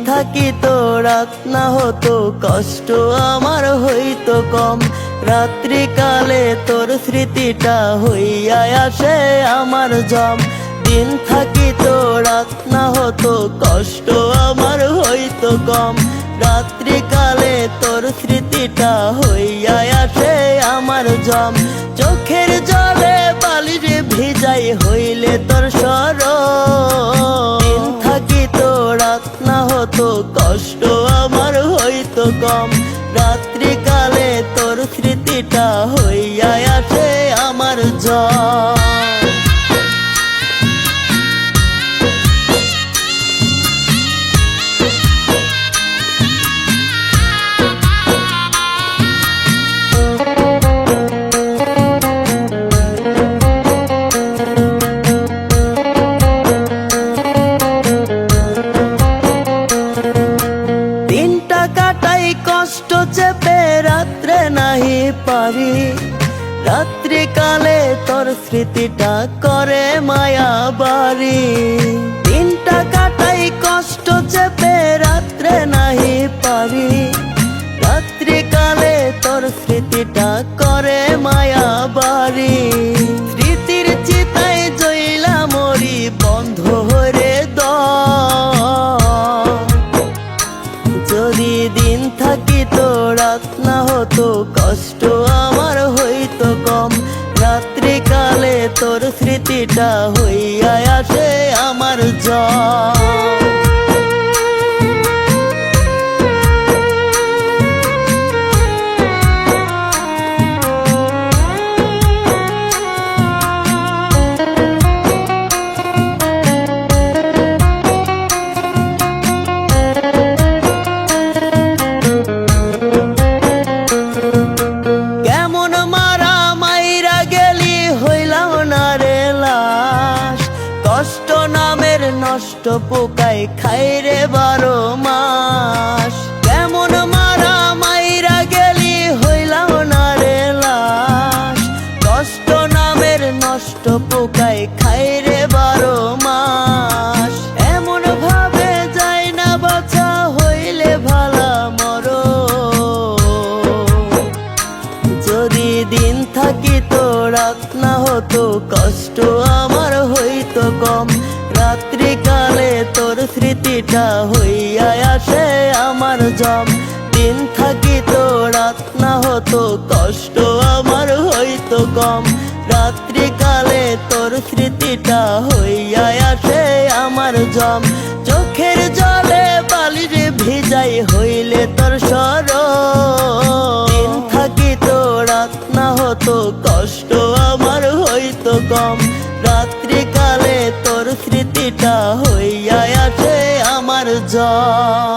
থাকিতো রাত না হতো কষ্ট আমার হইতো কম রাত্রি কালে তোর স্মৃতিটা হইয়া আসে আমার জম দিন থাকিতো রাত না হতো কষ্ট আমার হইতো কম রাত্রি কালে তোর স্মৃতিটা হইয়া আসে আমার জম চোখের জলে বালিরে ভিজাই হইলে তোর স্মরণ থাকিতো রাত না হতো কষ্ট আমার হইতো কম রাত্রি কালে তোর স্মৃতিটা হইয়া আসে আমার জম কষ্ট চেপে রাত্রে নাহি পারি রাত্রি কালে তোর স্মৃতিটা করে মায়া বাড়ি দিনটা কাটাই কষ্ট চেপে রাত্রে নাহি পারি রাত্রি কালে তোর স্মৃতিটা করে মায়া বাড়ি স্মৃতির চিতায় জইলা মরি বন্ধ হরে যদি দিন থাকিতো রাত না হতো কষ্ট আমার হইতো কম রাত্রি কালে তোর স্মৃতিটা হইয়া আসে আমার জম কষ্ট নামের নষ্ট পোকায় খাইরে 12 মাস কেমন মারা মাইরা গেলি হইলাম না রে লাশ কষ্ট নামের নষ্ট পোকায় খাইরে 12 মাস এমন ভাবে যায় না বাঁচা হইলে ভালা মর যদি দিন থাকিতো রাত না হতো কষ্ট আমার হইতো কম রাত্রি কালে তোর স্মৃতিটা হইয়া আসে আমার জম দিন থাকিতো রাত না হতো কষ্ট আমার হইতো কম রাত্রি কালে তোর স্মৃতিটা হইয়া আসে আমার জম চোখের জলে বালিরে ভিজাই হইলে তোর স্মরণ দিন থাকিতো রাত না হতো কষ্ট আমার হইতো কম রাত্রি কালে তোর স্মৃতিটা হইয়া আসে আমার জম।